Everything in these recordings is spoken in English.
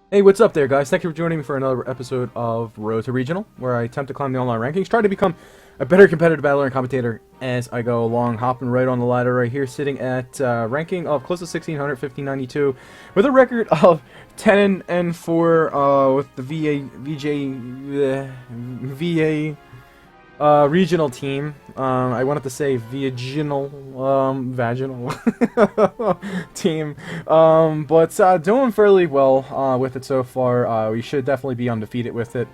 Hey, what's up there, guys? Thank you for joining me for another episode of Road to Regional, where I attempt to climb the online rankings, try to become a better competitive battler and commentator as I go along, hopping right on the ladder right here, sitting at ranking of close to 1600, 1592, with a record of 10 and 4 with the VA regional team. I wanted to say vaginal, vaginal team. But doing fairly well with it so far. We should definitely be undefeated with it.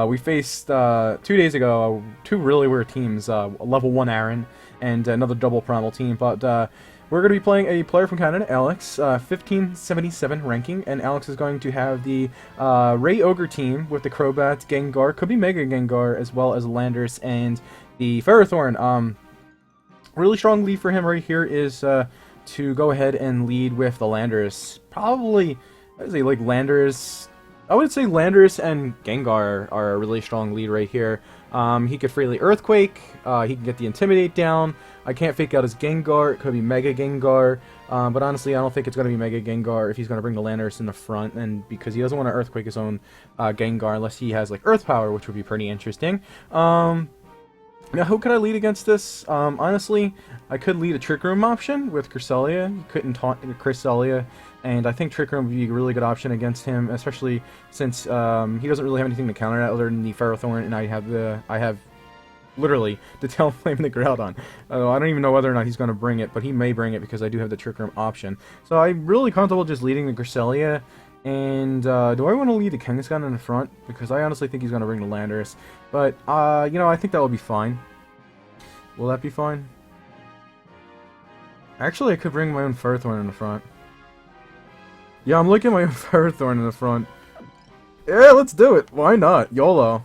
We faced 2 days ago two really weird teams, level 1 Aaron and another double primal team, but we're going to be playing a player from Canada, Alex, 1577 ranking, and Alex is going to have the Ray Ogre team with the Crobat, Gengar, could be Mega Gengar, as well as Landers, and the Ferrothorn. Really strong lead for him right here is to go ahead and lead with the Landers. Probably, I'd say like Landers. I would say Landers and Gengar are a really strong lead right here. He could freely Earthquake, he can get the Intimidate down. I can't fake out his Gengar, it could be Mega Gengar, but honestly I don't think it's going to be Mega Gengar if he's going to bring the Landorus in the front, and because he doesn't want to Earthquake his own Gengar unless he has like Earth Power, which would be pretty interesting. Now, who could I lead against this? Honestly, I could lead a Trick Room option with Cresselia. You couldn't taunt Cresselia, and I think Trick Room would be a really good option against him, especially since he doesn't really have anything to counter that other than the Ferrothorn, and I have literally the Talonflame and the Groudon. I don't even know whether or not he's going to bring it, but he may bring it because I do have the Trick Room option. So I'm really comfortable just leading the Cresselia. And do I want to lead the Kangaskhan in the front? Because I honestly think he's going to bring the Landorus. But, you know, I think that will be fine. Will that be fine? Actually, I could bring my own Ferrothorn in the front. Yeah, I'm looking at my own Ferrothorn in the front. Yeah, let's do it. Why not? YOLO.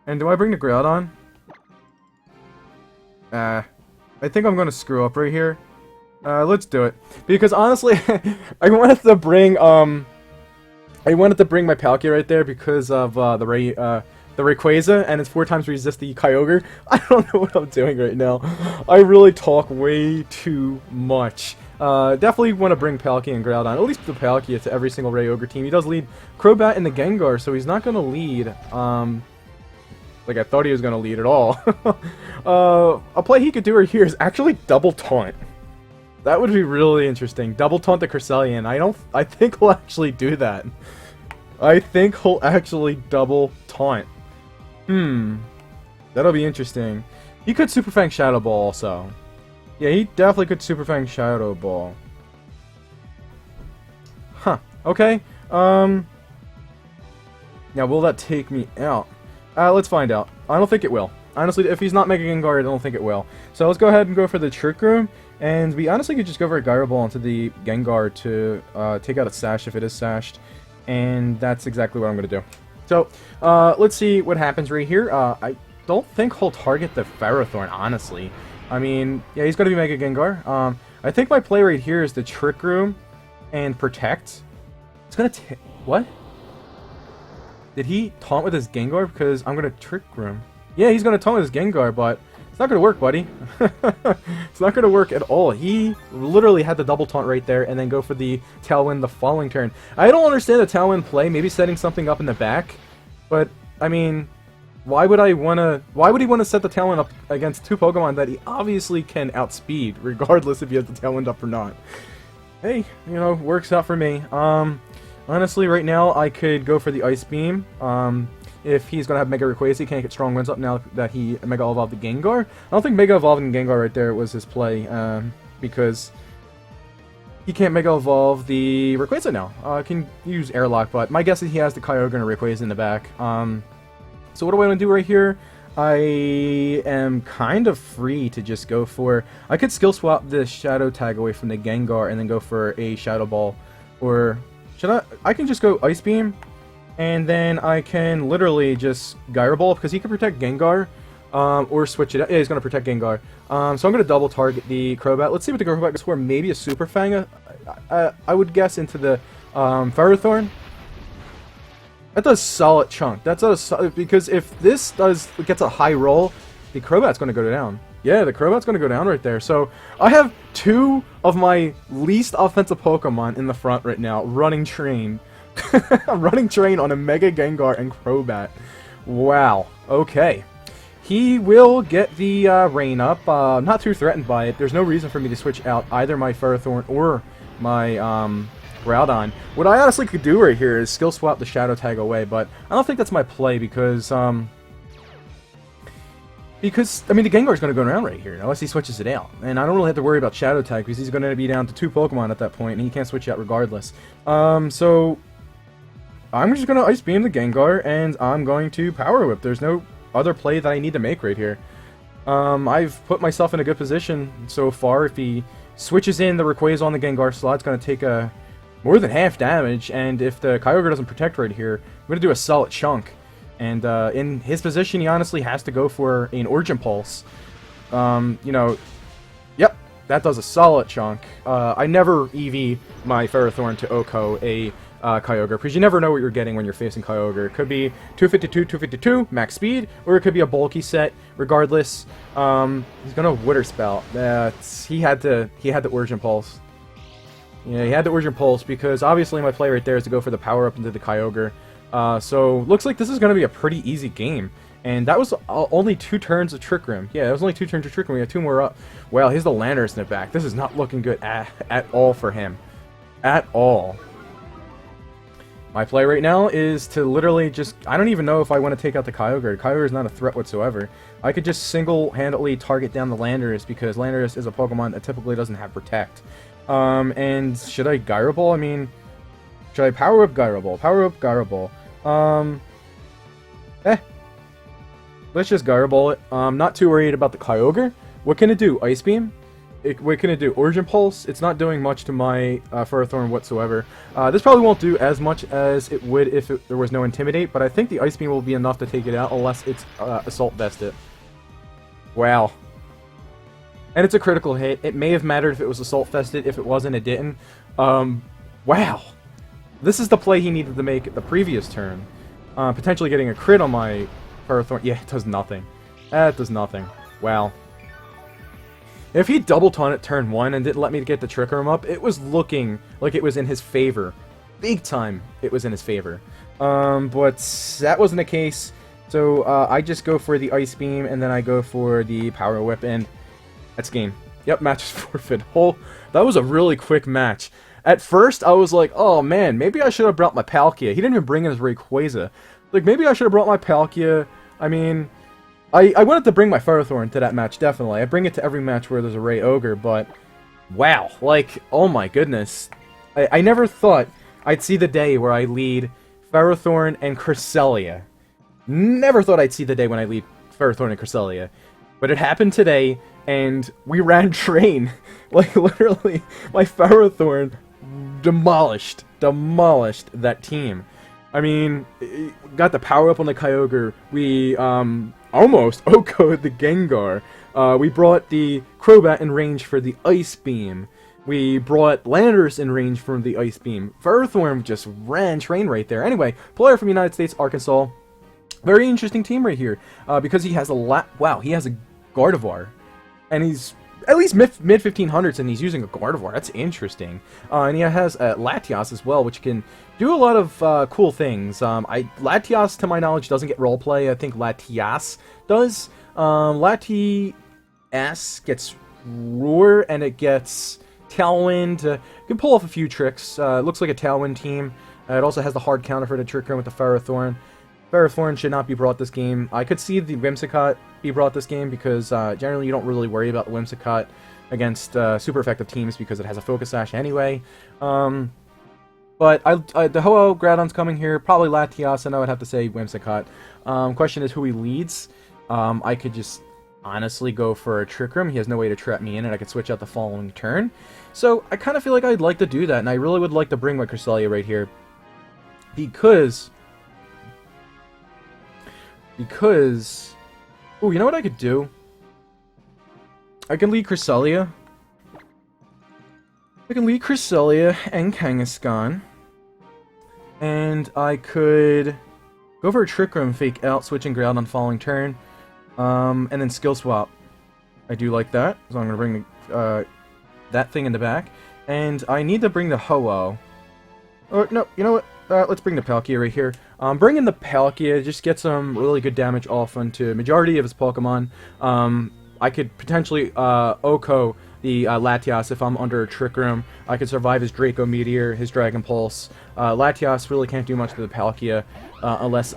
And do I bring the Groudon? I think I'm going to screw up right here. Let's do it. Because honestly, I wanted to bring my Palkia right there because of the Rayquaza, and it's 4 times resist the Kyogre. I don't know what I'm doing right now. I really talk way too much. Definitely want to bring Palkia and Groudon, at least the Palkia, to every single Ray Ogre team. He does lead Crobat and the Gengar, so he's not going to lead, like I thought he was going to lead at all. A play he could do right here is actually double taunt. That would be really interesting. Double taunt the Cresselia, and I think he'll actually do that. I think he'll actually double taunt. That'll be interesting. He could Super Fang Shadow Ball also. Yeah, he definitely could Super Fang Shadow Ball. Huh. Okay. Now, will that take me out? Let's find out. I don't think it will. Honestly, if he's not Mega Gengar, I don't think it will. So let's go ahead and go for the Trick Room. And we honestly could just go for a Gyro Ball into the Gengar to take out its Sash if it is sashed. And that's exactly what I'm going to do. So, let's see what happens right here. I don't think he'll target the Ferrothorn, honestly. I mean, yeah, he's going to be Mega Gengar. I think my play right here is the Trick Room and Protect. It's going to what? Did he taunt with his Gengar? Because I'm going to Trick Room. Yeah, he's going to taunt with his Gengar, but it's not going to work, buddy. It's not going to work at all. He literally had the double taunt right there and then go for the Tailwind the following turn. I don't understand the Tailwind play, maybe setting something up in the back, but, I mean, why would he want to set the Tailwind up against 2 Pokemon that he obviously can outspeed, regardless if he has the Tailwind up or not? Hey, you know, works out for me. Honestly, right now, I could go for the Ice Beam. If he's going to have Mega Rayquaza, he can't get Strong Winds up now that he Mega Evolved the Gengar. I don't think Mega Evolving Gengar right there was his play, because he can't Mega Evolve the Rayquaza now. Can use Airlock, but my guess is he has the Kyogre and Rayquaza in the back. So what do I want to do right here? I am kind of free to just go for... I could skill swap the Shadow Tag away from the Gengar and then go for a Shadow Ball. Or should I... I can just go Ice Beam. And then I can literally just Gyro Ball, because he can protect Gengar, or switch it out. Yeah, he's going to protect Gengar. So I'm going to double target the Crobat. Let's see what the Crobat can score. Maybe a Super Fang, I would guess, into the Ferrothorn. That does solid chunk. That's a solid, because if this gets a high roll, the Crobat's going to go down. Yeah, the Crobat's going to go down right there. So I have 2 of my least offensive Pokemon in the front right now, running train. Running train on a Mega Gengar and Crobat. Wow. Okay. He will get the rain up. I'm not too threatened by it. There's no reason for me to switch out either my Ferrothorn or my Groudon. What I honestly could do right here is skill swap the Shadow Tag away, but I don't think that's my play because I mean, the Gengar's going to go around right here, unless he switches it out. And I don't really have to worry about Shadow Tag, because he's going to be down to 2 Pokemon at that point, and he can't switch out regardless. So, I'm just going to Ice Beam the Gengar, and I'm going to Power Whip. There's no other play that I need to make right here. I've put myself in a good position so far. If he switches in the Rayquaza on the Gengar slot, it's going to take more than half damage, and if the Kyogre doesn't protect right here, I'm going to do a solid chunk. And in his position, he honestly has to go for an Origin Pulse. You know, yep, that does a solid chunk. I never EV my Ferrothorn to Oko a Kyogre, because you never know what you're getting when you're facing Kyogre. It could be 252, max speed, or it could be a bulky set. Regardless, he's gonna Water Spout. He had the Origin Pulse. Yeah, he had the Origin Pulse, because obviously my play right there is to go for the power up into the Kyogre. So, looks like this is going to be a pretty easy game. And that was only 2 turns of Trick Room. Yeah, it was only 2 turns of Trick Room. We have 2 more up. Well, here's the Landorus in the back. This is not looking good at all for him. At all. My play right now is to literally just... I don't even know if I want to take out the Kyogre. Kyogre is not a threat whatsoever. I could just single-handedly target down the Landorus, because Landorus is a Pokemon that typically doesn't have Protect. And should I Gyro Ball? I mean... Should I Power Up Gyro Ball? Power Up Gyro Ball. Let's just Gyro Ball it. I'm not too worried about the Kyogre. What can it do? Ice Beam? What can it do? Origin Pulse? It's not doing much to my Ferrothorn whatsoever. This probably won't do as much as it would if there was no Intimidate, but I think the Ice Beam will be enough to take it out unless it's Assault Vest it. Wow. And it's a critical hit. It may have mattered if it was Assault Vested. If it wasn't, it didn't. Wow. This is the play he needed to make the previous turn. Potentially getting a crit on my Ferrothorn. Yeah, it does nothing. That does nothing. Wow. If he double taunted turn 1 and didn't let me get the Trick Room up, it was looking like it was in his favor. Big time it was in his favor. But that wasn't the case. So I just go for the Ice Beam, and then I go for the Power Whip, and that's game. Yep, match is forfeit. Oh, that was a really quick match. At first, I was like, oh man, maybe I should have brought my Palkia. He didn't even bring in his Rayquaza. Like, maybe I should have brought my Palkia. I mean, I wanted to bring my Ferrothorn to that match, definitely. I bring it to every match where there's a Ray Ogre, but wow. Like, oh my goodness. I never thought I'd see the day where I lead Ferrothorn and Cresselia. Never thought I'd see the day when I lead Ferrothorn and Cresselia. But it happened today, and we ran train. Like, literally, my Ferrothorn demolished that team. I mean, got the power up on the Kyogre. We almost OHKO'd the Gengar. We brought the Crobat in range for the Ice Beam. We brought Landorus in range for the Ice Beam. Ferrothorn just ran train right there. Anyway, player from United States, Arkansas. Very interesting team right here, because he has he has a Gardevoir, and he's at least mid 1500s, and he's using a Gardevoir. That's interesting. And he has Latias as well, which can do a lot of cool things. Latias, to my knowledge, doesn't get roleplay. I think Latias does. Latias gets Roar, and it gets Tailwind. You can pull off a few tricks. It looks like a Tailwind team. It also has the hard counter for the Trick Room with the Ferrothorn. Ferrothorn should not be brought this game. I could see the Whimsicott be brought this game, because generally you don't really worry about the Whimsicott against super effective teams because it has a Focus Sash anyway. But the Ho-Oh Groudon's coming here, probably Latias, and I would have to say Whimsicott. Question is who he leads. I could just honestly go for a Trick Room. He has no way to trap me in, and I could switch out the following turn. So I kind of feel like I'd like to do that, and I really would like to bring my Cresselia right here. Because... Ooh, you know what I could do? I can lead Cresselia. And Kangaskhan. And I could go for a Trick Room, fake out, switching Ground on following turn. And then Skill Swap. I do like that, so I'm going to bring that thing in the back. And I need to bring the Ho-Oh. Or, no, you know what? let's bring the Palkia right here. Bring in the Palkia, just get some really good damage off onto majority of his Pokemon. I could potentially Oko the Latias if I'm under a Trick Room. I could survive his Draco Meteor, his Dragon Pulse. Latias really can't do much to the Palkia unless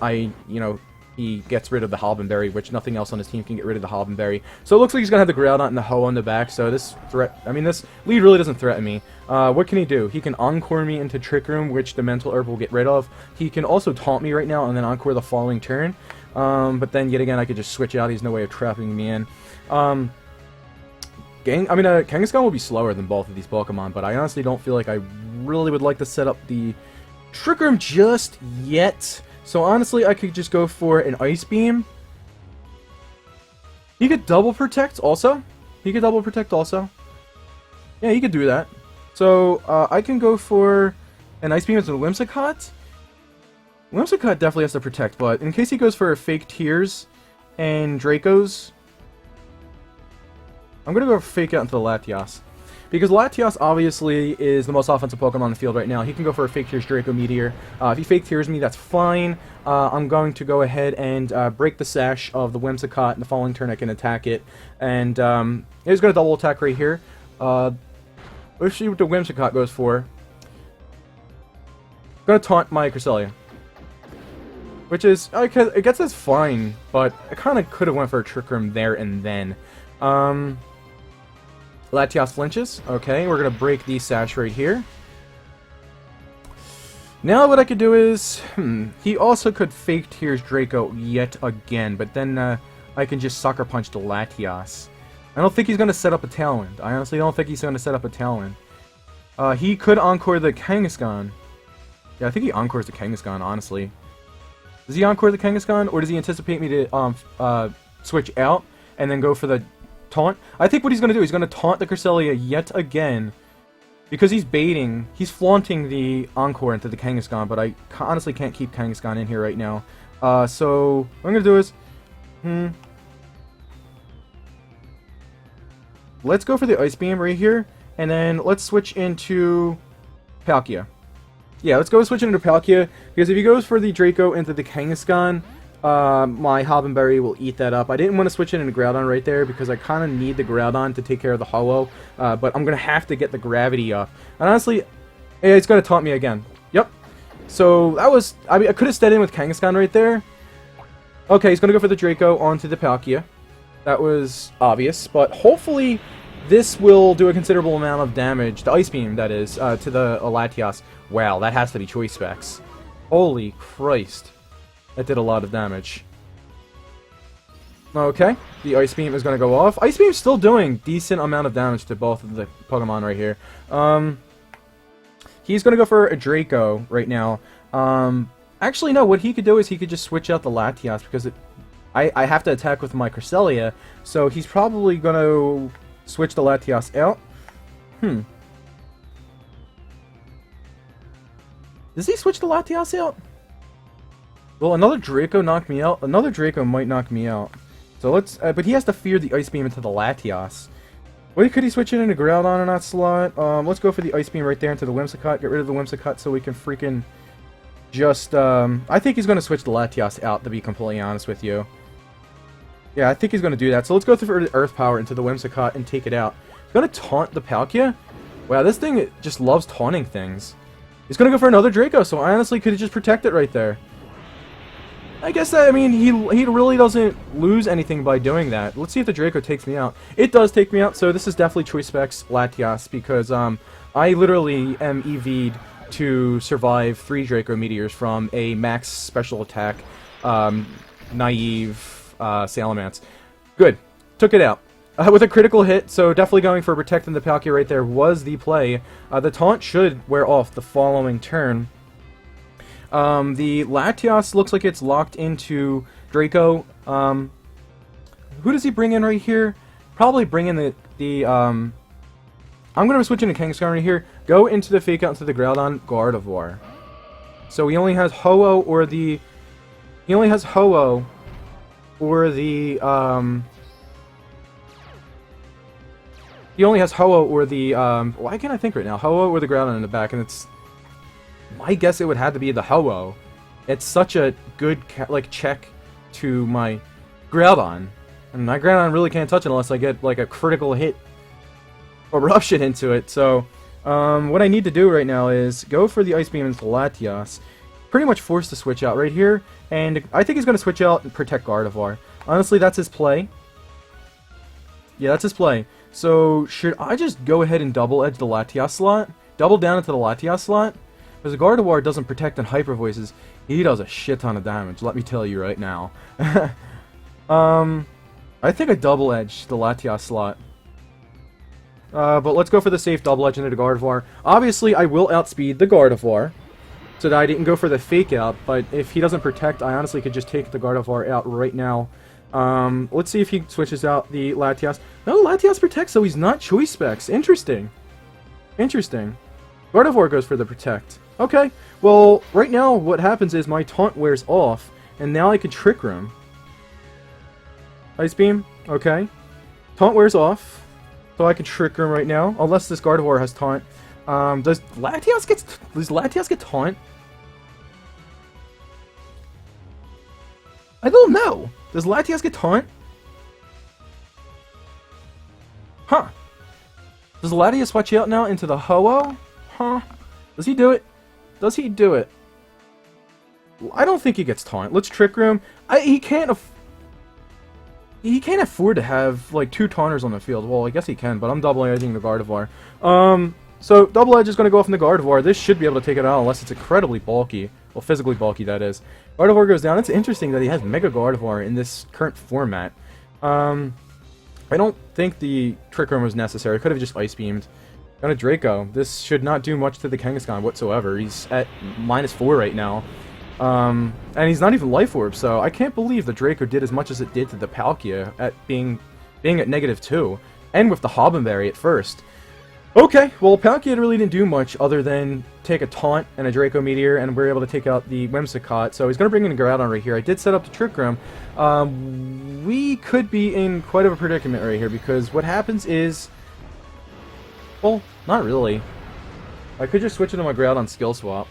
he gets rid of the Halbenberry, which nothing else on his team can get rid of the Halbenberry. So it looks like he's gonna have the Groudon and the Ho on the back. So this lead really doesn't threaten me. What can he do? He can Encore me into Trick Room, which the Mental Herb will get rid of. He can also taunt me right now and then Encore the following turn. But then yet again, I could just switch out. He's no way of trapping me in. Kangaskhan will be slower than both of these Pokemon, but I honestly don't feel like I really would like to set up the Trick Room just yet. So honestly, I could just go for an Ice Beam. He could double protect also. Yeah, he could do that. So I can go for an Ice Beam into the Whimsicott. Whimsicott definitely has to protect, but in case he goes for fake Tears and Dracos, I'm going to go fake out into the Latias. Because Latias obviously is the most offensive Pokemon on the field right now. He can go for a Fake Tears Draco Meteor. If he Fake Tears me, that's fine. I'm going to go ahead and break the Sash of the Whimsicott, and the following turn I can attack it. And he's going to double attack right here. Let's see what the Whimsicott goes for. I'm going to taunt my Cresselia. Which is, I guess that's fine, but I kind of could have went for a Trick Room there and then. Latias flinches. Okay, we're going to break the Sash right here. Now what I could do is... he also could Fake Tears Draco yet again, but then I can just Sucker Punch the Latias. I don't think he's going to set up a Tailwind. I honestly don't think he's going to set up a Tailwind. He could Encore the Kangaskhan. Yeah, I think he Encores the Kangaskhan, honestly. Does he Encore the Kangaskhan, or does he anticipate me to switch out and then go for the taunt? I think what he's going to do, he's going to taunt the Cresselia yet again, because he's baiting, he's flaunting the Encore into the Kangaskhan, but I honestly can't keep Kangaskhan in here right now. So what I'm going to do is, let's go for the Ice Beam right here, and then let's switch into Palkia. Yeah, let's go switch into Palkia, because if he goes for the Draco into the Kangaskhan, my Halbenberry will eat that up. I didn't want to switch it into Groudon right there because I kind of need the Groudon to take care of the Ho-Oh, but I'm going to have to get the Gravity up. And honestly, yeah, it's going to taunt me again. Yep. So that was... I could have stayed in with Kangaskhan right there. Okay, he's going to go for the Draco onto the Palkia. That was obvious, but hopefully this will do a considerable amount of damage, the Ice Beam, that is, to the Latias. Wow, that has to be Choice Specs. Holy Christ. That did a lot of damage. Okay, the Ice Beam is going to go off. Ice Beam's still doing decent amount of damage to both of the Pokemon right here. He's going to go for a Draco right now. Actually, no, what he could do is he could just switch out the Latias, because I have to attack with my Cresselia, so he's probably going to switch the Latias out. Does he switch the Latias out? Well, another Draco knocked me out. Another Draco might knock me out. So let's... but he has to fear the Ice Beam into the Latias. Wait, could he switch it into Groudon in that slot? Let's go for the Ice Beam right there into the Whimsicott. Get rid of the Whimsicott so we can freaking just... I think he's going to switch the Latias out, to be completely honest with you. Yeah, I think he's going to do that. So let's go for the Earth Power into the Whimsicott and take it out. He's going to taunt the Palkia? Wow, this thing just loves taunting things. He's going to go for another Draco, so I honestly could just protect it right there. I guess that, I mean, he really doesn't lose anything by doing that. Let's see if the Draco takes me out. It does take me out, so this is definitely Choice Specs Latias, because I literally am EV'd to survive 3 Draco Meteors from a max special attack naive Salamence. Good. Took it out. With a critical hit, so definitely going for protecting the Palkia right there was the play. The taunt should wear off the following turn. The Latias looks like it's locked into Draco. Who does he bring in right here? Probably bring in I'm going to switch into Kangaskhan right here. Go into the Fake Out into the Groudon Gardevoir. So he only has Ho-Oh or the... He only has Ho-Oh or the... He only has Ho-Oh or the... why can't I think right now? Ho-Oh or the Groudon in the back, and it's... my guess it would have to be the Ho-Oh. It's such a good like check to my Groudon. And my Groudon really can't touch it unless I get like a critical hit eruption into it. So what I need to do right now is go for the Ice Beam into Latias. Pretty much forced to switch out right here. And I think he's going to switch out and protect Gardevoir. Honestly, that's his play. Yeah, that's his play. So should I just go ahead and double edge the Latias slot? Double down into the Latias slot? Because the Gardevoir doesn't protect and Hyper Voices. He does a shit ton of damage, let me tell you right now. I think I double edge the Latias slot. But let's go for the safe double edge into the Gardevoir. Obviously, I will outspeed the Gardevoir, so that I didn't go for the fake out, but if he doesn't protect, I honestly could just take the Gardevoir out right now. Let's see if he switches out the Latias. No, Latias protects, so he's not Choice Specs. Interesting. Interesting. Gardevoir goes for the protect. Okay, well, right now what happens is my taunt wears off, and now I can Trick Room. Ice Beam, okay. Taunt wears off, so I can Trick Room right now, unless this Gardevoir has taunt. Does Latias get taunt? I don't know. Does Latias get taunt? Huh. Does Latias switch out now into the Ho-Oh? Huh. Does he do it? Does he do it? I don't think he gets taunt. Let's Trick Room. He can't afford to have like 2 taunters on the field. Well, I guess he can, but I'm double edging the Gardevoir. So double edge is going to go off in the Gardevoir. This should be able to take it out unless it's incredibly bulky. Well, physically bulky, that is. Gardevoir goes down. It's interesting that he has Mega Gardevoir in this current format. I don't think the Trick Room was necessary. Could have just Ice Beamed. Got a Draco. This should not do much to the Kangaskhan whatsoever. He's at -4 right now. And he's not even Life Orb, so I can't believe the Draco did as much as it did to the Palkia at being at -2. And with the Hobbenberry at first. Okay, well, Palkia really didn't do much other than take a Taunt and a Draco Meteor, and we're able to take out the Whimsicott. So he's going to bring in a Groudon right here. I did set up the Trick Room. We could be in quite of a predicament right here, because what happens is... Well, not really. I could just switch into my Groudon Skill Swap.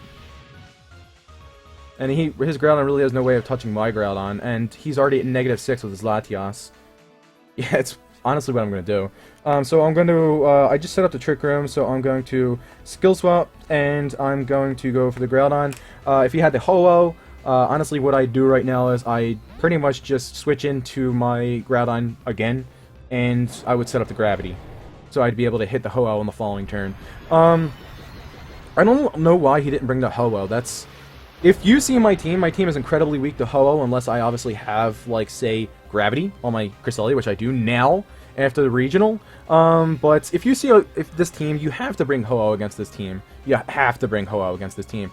And his Groudon really has no way of touching my Groudon, and he's already at -6 with his Latias. Yeah, it's honestly what I'm going to do. So I'm going to, I just set up the Trick Room, so I'm going to Skill Swap, and I'm going to go for the Groudon. If he had the Ho-Oh, honestly what I do right now is I pretty much just switch into my Groudon again, and I would set up the Gravity. So I'd be able to hit the Ho-Oh on the following turn. I don't know why he didn't bring the Ho-Oh. That's... If you see my team is incredibly weak to Ho-Oh unless I obviously have, like, say, Gravity on my Cresselia, which I do now after the regional. But if you see if this team, you have to bring Ho-Oh against this team. You have to bring Ho-Oh against this team.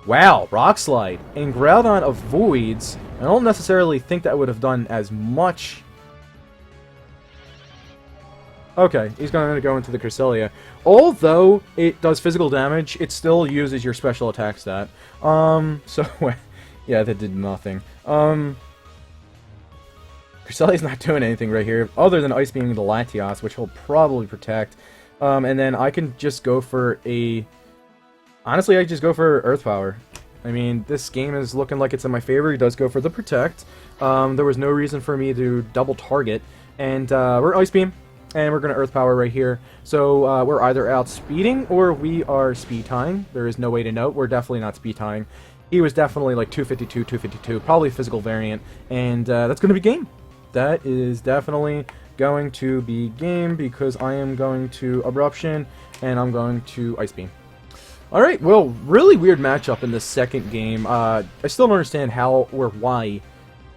Wow, Rock Slide. And Groudon avoids. I don't necessarily think that would have done as much. Okay, he's going to go into the Cresselia. Although it does physical damage, it still uses your special attack stat. So, yeah, that did nothing. Cresselia's not doing anything right here, other than Ice Beaming the Latias, which he'll probably protect. And then I can just go for a... Honestly, I just go for Earth Power. I mean, this game is looking like it's in my favor. He does go for the Protect. There was no reason for me to double target. And we're Ice Beam. And we're going to Earth Power right here. So we're either outspeeding or we are speed tying. There is no way to know. We're definitely not speed tying. He was definitely like 252, 252, probably physical variant. And that's going to be game. That is definitely going to be game because I am going to Abruption and I'm going to Ice Beam. Alright, well, really weird matchup in this second game. I still don't understand how or why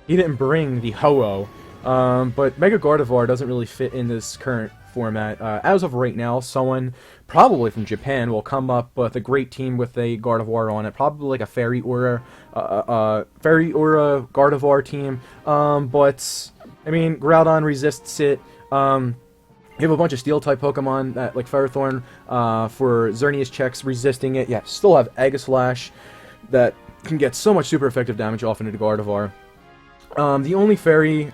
he didn't bring the Ho-Oh. But Mega Gardevoir doesn't really fit in this current format. As of right now, someone, probably from Japan, will come up with a great team with a Gardevoir on it. Probably like a Fairy Aura Gardevoir team. But, I mean, Groudon resists it. You have a bunch of Steel-type Pokemon, that, like Ferrothorn, for Xerneas checks, resisting it. Yeah, still have Aegislash that can get so much super effective damage off into the Gardevoir. The only Fairy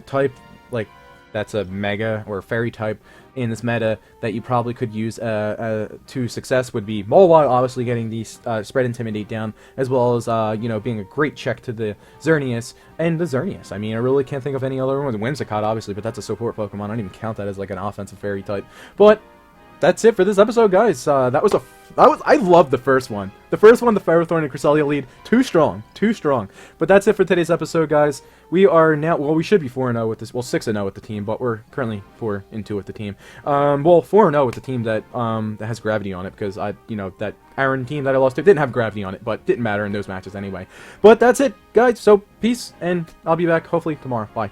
type, like, that's a Mega or Fairy type in this meta that you probably could use to success would be Molwa, obviously getting the spread Intimidate down, as well as, you know, being a great check to the Xerneas, and the Xerneas. I mean, I really can't think of any other ones. Whimsicott, obviously, but that's a support Pokemon. I don't even count that as, like, an offensive fairy type. But that's it for this episode, guys. I loved the first one. The first one, the Ferrothorn and Cresselia lead, too strong, too strong. But that's it for today's episode, guys. We are now, well, we should be 4-0 with this, well, 6-0 with the team, but we're currently 4-2 with the team. Well, 4-0 with the team that has gravity on it, because you know, that Aaron team that I lost to didn't have gravity on it, but didn't matter in those matches anyway. But that's it, guys. So peace, and I'll be back hopefully tomorrow. Bye.